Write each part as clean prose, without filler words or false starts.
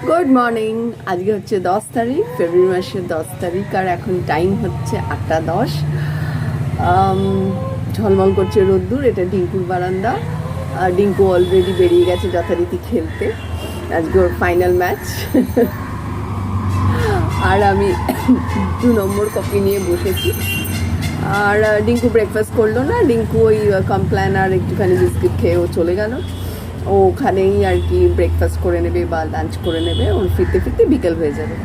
Good morning. আজকে হচ্ছে 10 তারিখ, ফেব্রুয়ারি মাসের 10 তারিখ, আর এখন টাইম হচ্ছে 8টা 10। ঝলমল করছে রোদ্দুর। এটা ডিঙ্কুর বারান্দা। ডিঙ্কু অলরেডি বেরিয়ে গেছে যথারীতি খেলতে। আজকে ওর ফাইনাল ম্যাচ। আর আমি 2 নম্বর কপি নিয়ে বসেছি। আর ডিঙ্কু ব্রেকফাস্ট করলো না। ডিঙ্কু ওই কমপ্ল্যান আর একটুখানি বিস্কিট খেয়ে ও চলে গেল। ও ওখানেই আর কি ব্রেকফাস্ট করে নেবে বা লাঞ্চ করে নেবে। ওর ফিরতে ফিরতে বিকেল হয়ে যাবে।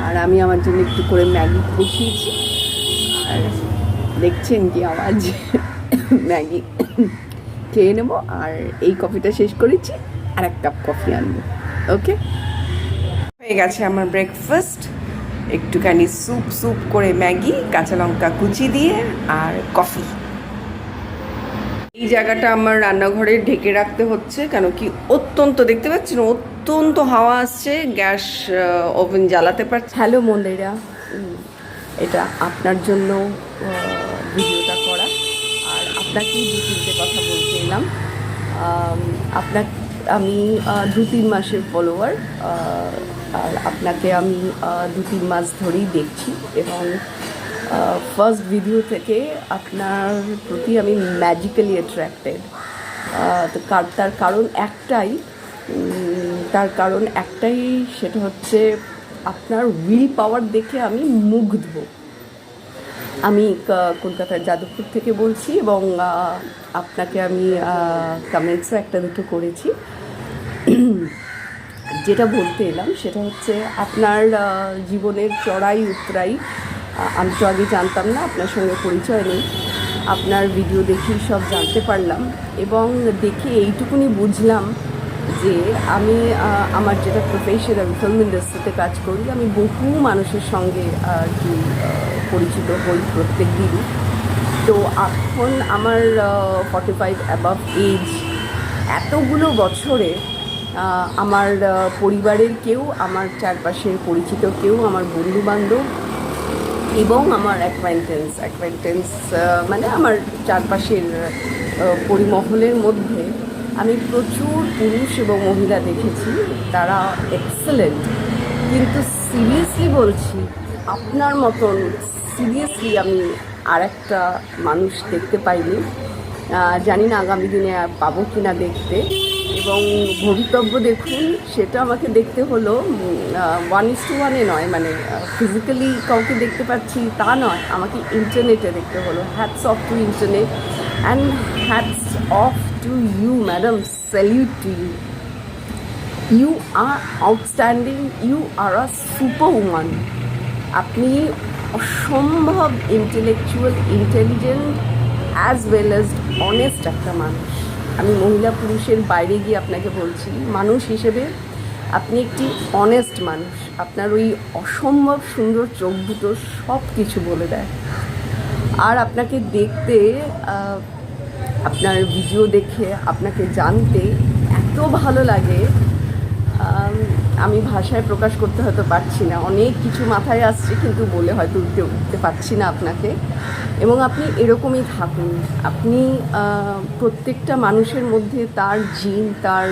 আর আমি আমার জন্য একটু করে ম্যাগি বসিয়েছি। আর দেখছেন কি আওয়াজ, ম্যাগি খেয়ে নেবো। আর এই কফিটা শেষ করেছি, আর 1 কাপ কফি আনবো। ওকে, হয়ে গেছে আমার ব্রেকফাস্ট। একটুখানি স্যুপ করে ম্যাগি, কাঁচা লঙ্কা কুচি দিয়ে, আর কফি। এই জায়গাটা আমার রান্নাঘরে ঢেকে রাখতে হচ্ছে, কেন কি অত্যন্ত, দেখতে পাচ্ছেন, অত্যন্ত হাওয়া আসছে। গ্যাস ওভেন জ্বালাতে পারছে। হ্যালো মন্দিরা, এটা আপনার জন্য ভিডিওটা করা। আর আপনাকেই 2-3টে কথা বলতে এলাম। আপনার আমি 2-3 মাসের ফলোয়ার। আর আপনাকে আমি 2-3 মাস ধরেই দেখছি, এবং ফার্স্ট ভিডিও থেকে আপনার প্রতি আমি ম্যাজিক্যালি অ্যাট্রাক্টেড। তার কারণ একটাই, সেটা হচ্ছে আপনার উইল পাওয়ার দেখে আমি মুগ্ধ। আমি কলকাতার যাদবপুর থেকে বলছি, এবং আপনাকে আমি কমেন্টসও 1-2 করেছি। যেটা বলতে এলাম সেটা হচ্ছে আপনার জীবনের চড়াই উতরাই। আমি তো আগে জানতাম না, আপনার সঙ্গে পরিচয় নেই। আপনার ভিডিও দেখেই সব জানতে পারলাম, এবং দেখে এইটুকুনি বুঝলাম যে আমি আমার যেটা প্রফেশন, আমি ফিল্ম ইন্ডাস্ট্রিতে কাজ করি। আমি বহু মানুষের সঙ্গে আর কি পরিচিত হই প্রত্যেক দিনই। তো এখন আমার 45 অ্যাবাভ এজ। এতগুলো বছরে আমার পরিবারের কেউ, আমার চারপাশের পরিচিত কেউ, আমার বন্ধুবান্ধব এবং আমার অ্যাকোয়াইন্টেন্স মানে আমার চারপাশের পরিমহলের মধ্যে আমি প্রচুর পুরুষ এবং মহিলা দেখেছি, তারা এক্সেলেন্ট। কিন্তু সিরিয়াসলি বলছি, আপনার মতন সিরিয়াসলি আমি আর একটা মানুষ দেখতে পাইনি। জানি না আগামী দিনে পাবো কি না দেখতে। এবং ভবিতব্য দেখুন, সেটা আমাকে দেখতে হলো 1:1 নয়, মানে ফিজিক্যালি কাউকে দেখতে পাচ্ছি তা নয়, আমাকে ইন্টারনেটে দেখতে হলো। Hats off to internet, and hats off to you madam, salute to you. You are outstanding, you are a super woman. আপনি অসম্ভব intellectual, intelligent, as well as honest একটা মানুষ। আমি মহিলা পুরুষের বাইরে গিয়ে আপনাকে বলছি, মানুষ হিসেবে আপনি একটি অনেস্ট মানুষ। আপনার ওই অসম্ভব সুন্দর চোখ দুটো সব কিছু বলে দেয়। আর আপনাকে দেখতে, আপনার ভিডিও দেখে আপনাকে জানতে এত ভালো লাগে, আমি ভাষায় প্রকাশ করতে হয়তো পারছি না। অনেক কিছু মাথায় আসছে, কিন্তু বলে হয়তো উঠতে পারছি না আপনাকে। এবং আপনি এরকমই থাকুন। আপনি প্রত্যেকটা মানুষের মধ্যে তার জিন, তার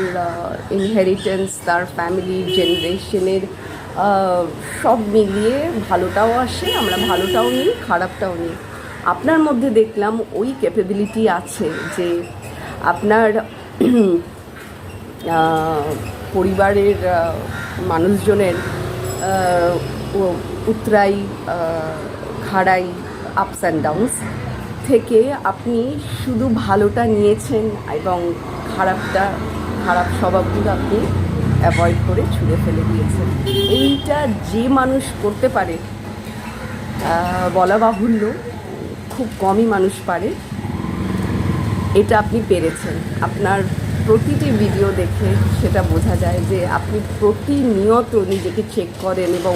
ইনহেরিটেন্স, তার ফ্যামিলি জেনারেশনের সব মিলিয়ে ভালোটাও আসে, আমরা ভালোটাও নিই, খারাপটাও নিই। আপনার মধ্যে দেখলাম ওই ক্যাপাবিলিটি আছে যে আপনার পরিবারের মানুষজনের উতরাই খাড়াই, আপস অ্যান্ড ডাউনস থেকে আপনি শুধু ভালোটা নিয়েছেন, এবং খারাপ স্বভাবগুলো আপনি অ্যাভয়েড করে ছুঁড়ে ফেলে দিয়েছেন। এইটা যে মানুষ করতে পারে বলা বাহুল্য, খুব কমই মানুষ পারে। এটা আপনি পেরেছেন। আপনার প্রতিটি ভিডিও দেখে সেটা বোঝা যায় যে আপনি প্রতিনিয়ত নিজেকে চেক করেন, এবং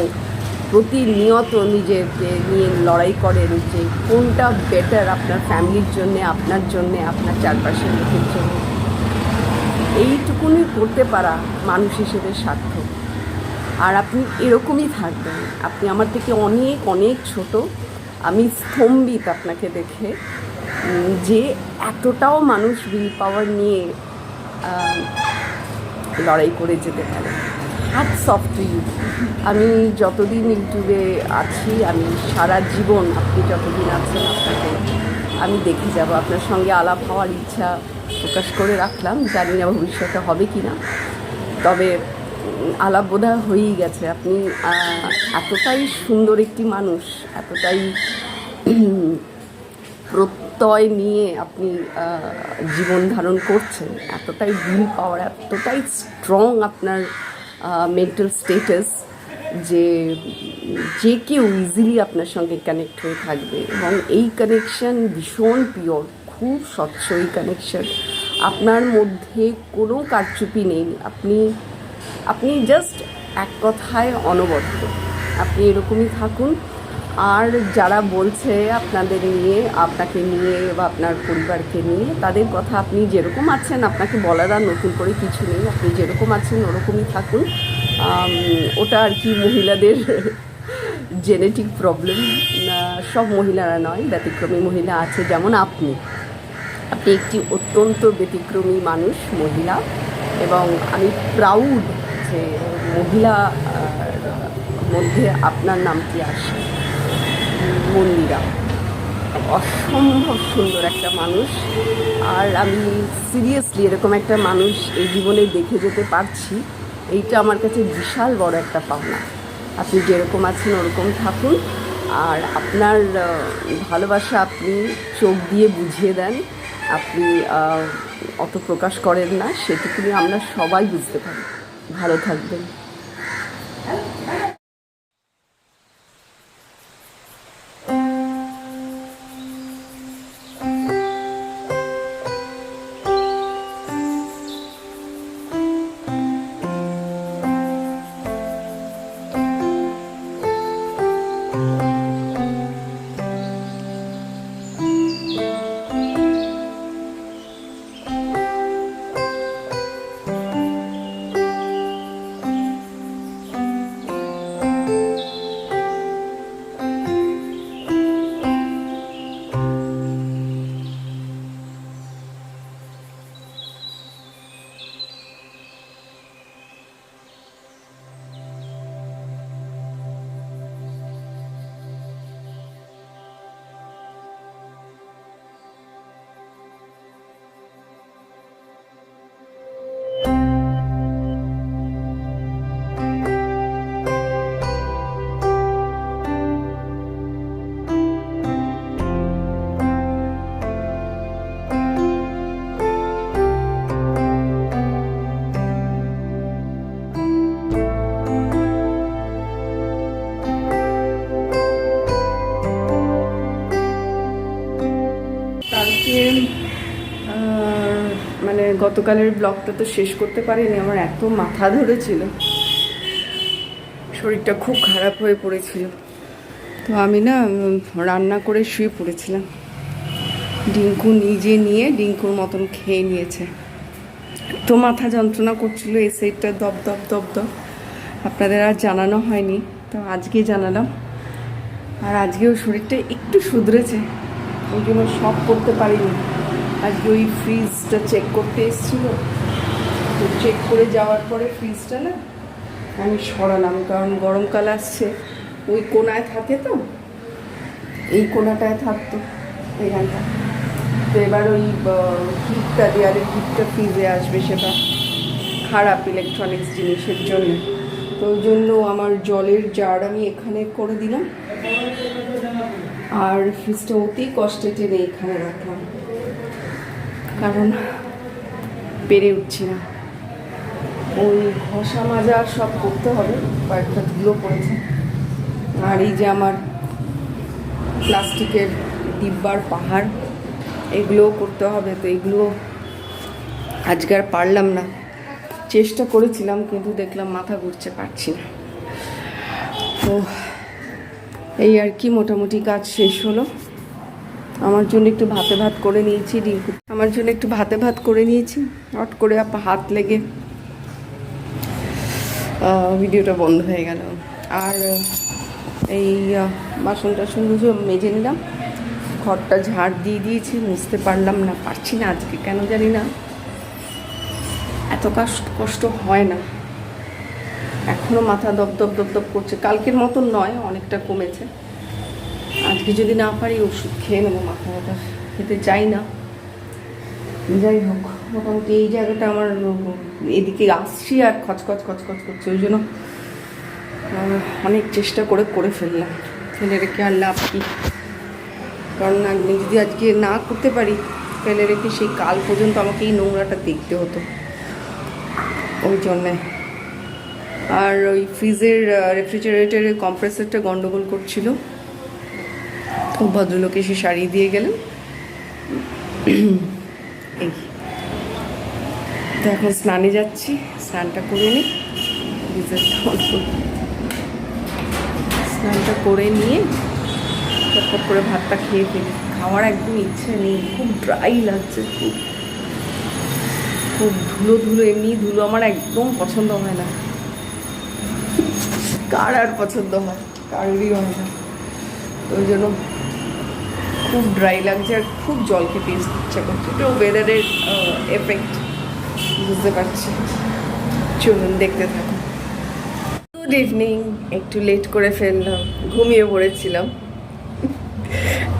প্রতিনিয়ত নিজেকে নিয়ে লড়াই করেন যে কোনটা বেটার আপনার ফ্যামিলির জন্যে, আপনার জন্যে, আপনার চারপাশের লোকের জন্য। এইটুকুনি করতে পারা মানুষ হিসেবে সার্থক। আর আপনি এরকমই থাকবেন। আপনি আমার থেকে অনেক অনেক ছোট। আমি স্তম্ভিত আপনাকে দেখে, যে এতটাও মানুষ উইল পাওয়ার নিয়ে লড়াই করে যেতে পারে। Hats off to you. আমি যতদিন ইউটিউবে আছি, আমি সারা জীবন আপনি যতদিন আছেন আপনাকে আমি দেখে যাব। আপনার সঙ্গে আলাপ হওয়ার ইচ্ছা প্রকাশ করে রাখলাম, জানি না ভবিষ্যতে হবে কি না, তবে আলাপ বোধহয় হয়েই গেছে। আপনি এতটাই সুন্দর একটি মানুষ, এতটাই প্রত্যয় নিয়ে আপনি জীবন ধারণ করছেন, এতটাই উইল পাওয়ার, এতটাই স্ট্রং আপনার মেন্টাল স্টেটাস যে যে কেউ ইজিলি আপনার সঙ্গে কানেক্ট হয়ে থাকবে। এবং এই কানেকশান ভীষণ পিওর, খুব স্বচ্ছ এই কানেকশান। আপনার মধ্যে কোনো কারচুপি নেই, আপনি জাস্ট এক কথায় অনবদ্য। আপনি এরকমই থাকুন। আর যারা বলছে আপনাকে নিয়ে বা আপনার পরিবারকে নিয়ে, তাদের কথা আপনি যেরকম আছেন, আপনাকে বলার আর নতুন করে কিছু নেই। আপনি যেরকম আছেন ওরকমই থাকুন। ওটা আর কি মহিলাদের জেনেটিক প্রবলেম, সব মহিলারা নয়, ব্যতিক্রমী মহিলা আছে, যেমন আপনি একটি অত্যন্ত ব্যতিক্রমী মানুষ, মহিলা। এবং আমি প্রাউড যে মহিলা মধ্যে আপনার নামটি আসে। মন্দিরা অসম্ভব সুন্দর একটা মানুষ, আর আমি সিরিয়াসলি এরকম একটা মানুষ এই জীবনে দেখে যেতে পারছি, এইটা আমার কাছে বিশাল বড় একটা পাওনা। আপনি যেরকম আছেন ওরকম থাকুন। আর আপনার ভালোবাসা আপনি চোখ দিয়ে বুঝিয়ে দেন, আপনি অত প্রকাশ করেন না, সেটুকুনি আমরা সবাই বুঝতে পারি। ভালো থাকবেন। মানে গতকালের ব্লগটা তো শেষ করতে পারিনি, আমার এত মাথা ধরেছিল, শরীরটা খুব খারাপ হয়ে পড়েছিল। তো আমি না রান্না করে শুয়ে পড়েছিলাম। ডিঙ্কু নিজে নিয়ে ডিঙ্কুর মতন খেয়ে নিয়েছে। তো মাথা যন্ত্রণা করছিল, এই সাইডটা দপ দপ দপ দপ। আপনাদের আর জানানো হয়নি, তো আজকে জানালাম। আর আজকেও শরীরটা একটু শুধরেছে, ওই জন্য সব করতে পারিনি। আজকে ওই ফ্রিজটা চেক করতে এসেছিলো, তো চেক করে যাওয়ার পরে ফ্রিজটা না আমি সরালাম, কারণ গরমকাল আসছে। ওই কোনায় থাকে, তো এই কোনাটায় থাকতো এখানটা। তো এবার ওই হিটটা, দেওয়ালের হিটটা ফ্রিজে আসবে, সেটা খারাপ ইলেকট্রনিক্স জিনিসের জন্য। তো ওই জন্য আমার জলের জার আমি এখানে করে দিলাম, আর ফ্রিজটা অতি কষ্টে টেনে এখানে রাখলাম, কারণ পেরে উঠছি না। ওই ঘষা মাজা সব করতে হবে, কয়েকটা ধুলো পড়েছে। আর এই যে আমার প্লাস্টিকের ডিব্বার পাহাড়, এগুলোও করতে হবে। তো এগুলো আজকে আর পারলাম না, চেষ্টা করেছিলাম কিন্তু দেখলাম মাথা ঘুরছে, পারছি না। তো এই আর কি, মোটামুটি কাজ শেষ হলো। আমার জন্য একটু ভাতে ভাত করে নিয়েছি, আমার জন্য একটু ভাতে ভাত করে নিয়েছি। হট করে হাত লেগে ভিডিওটা বন্ধ হয়ে গেল। আর এই বাসন টাসনগুলো মেজে নিলাম, ঘরটা ঝাড় দিয়ে দিয়েছি, মুছতে পারছি না আজকে, কেন জানি না। এত কষ্ট হয় না, এখনও মাথা দপদপ দপদপ করছে, কালকের মতন নয়, অনেকটা কমেছে। আজকে যদি না পারি ওষুধ খেয়ে নেবো, মাথা ব্যথা খেতে চাই না। যাই হোক, মোটামুটি এই জায়গাটা আমার এদিকে আসছি আর খচখচ খচখচ করছে, ওই জন্য অনেক চেষ্টা করে ফেললাম। ফেলে রেখে আর লাভ কি, কারণ আমি যদি আজকে না করতে পারি ফেলে রেখে সেই কাল পর্যন্ত আমাকে এই নোংরাটা দেখতে হতো, ওই জন্যে। আর ওই ফ্রিজের রেফ্রিজারেটরের কম্প্রেসারটা গন্ডগোল করছিল, তো ভদ্রলোক এসে সারিয়ে দিয়ে গেলেন। এই তো এখন স্নানে যাচ্ছি, স্নানটা করে নিই, স্নানটা করে নিয়ে চটপট করে ভাতটা খেয়ে ফেলি। খাওয়ার একদম ইচ্ছে নেই, খুব ড্রাই লাগছে, খুব খুব ধুলো ধুলো। এমনি ধুলো আমার একদম পছন্দ হয় না, কার আর পছন্দ হয়, কারোরই হয় না। তো ওই জন্য খুব ড্রাই লাগছে আর খুব জল খেতে ইচ্ছা করছে। তো ওয়েদারের এফেক্ট বুঝতে পারছি। চলুন দেখতে থাকুন। Good evening. একটু লেট করে ফেললাম, ঘুমিয়ে পড়েছিলাম,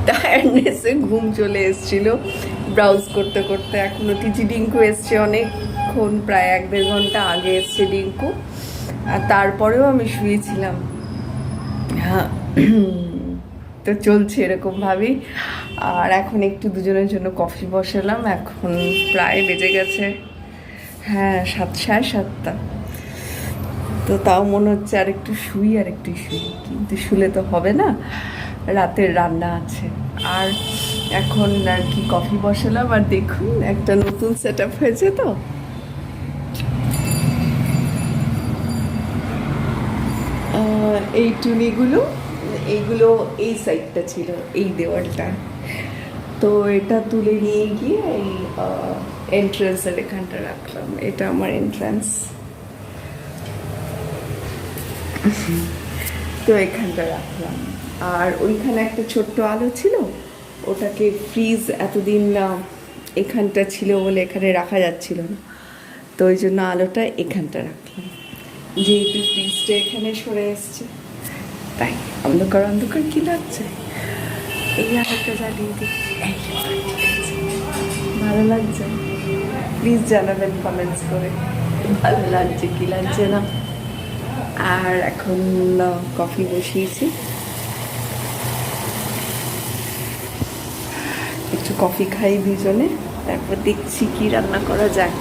টায়ার্ডনেসে ঘুম চলে এসেছিলো ব্রাউজ করতে করতে। এখনও টিচি ডিঙ্কু এসছে অনেকক্ষণ, প্রায় 1-1.5 ঘন্টা আগে এসছে ডিঙ্কু, আর তারপরেও আমি শুয়েছিলাম। হ্যাঁ, তো চলছে এরকমভাবেই। আর এখন একটু দুজনের জন্য কফি বসালাম, এখন প্রায় বেজে গেছে 7:30। তো তাও মনে হচ্ছে আর একটু শুই, কিন্তু শুলে তো হবে না, রাতের রান্না আছে। আর এখন আর কি কফি বসালাম, আর দেখুন একটা নতুন সেট আপ হয়েছে। তো এই টুনিগুলো, এইগুলো এই সাইডটা ছিল, এই দেওয়ালটা, তো এটা তুলে নিয়ে গিয়ে এই এন্ট্রান্সের এখানটা রাখলাম। এটা আমার এন্ট্রান্স, তো এখানটা রাখলাম। আর ওইখানে একটা ছোট্ট আলো ছিল, ওটাকে ফ্রিজ এতদিন এখানটা ছিল বলে এখানে রাখা যাচ্ছিল না, তো ওই জন্য আলোটা এখানটা রাখলাম। যেহেতু ফ্রিজটা এখানে সরে এসছে, তাই অন্ধকার অন্ধকার কি লাগছে। এই আলোটা জ্বালিয়ে দিই, ভালো লাগছে? প্লিজ জানাবেন কমেন্টস করে ভালো লাগছে কি লাগছে না। আর এখন কফি বসিয়েছি, একটু কফি খাই দুজনে, তারপর দেখছি কি রান্না করা যায়।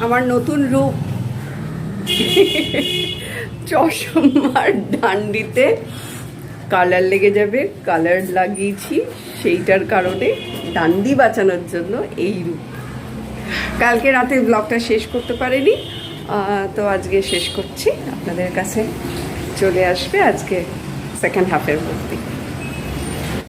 আমার নতুন রূপ, চশমার ডান্ডিতে কালার লেগে যাবে, কালার লাগিয়েছি, সেইটার কারণে ডান্ডি বাঁচানোর জন্য এই রূপ। কালকে রাতে ব্লগটা শেষ করতে পারিনি, তো আজকে শেষ করছি। আপনাদের কাছে চলে আসবে আজকে সেকেন্ড হাফের মধ্যে।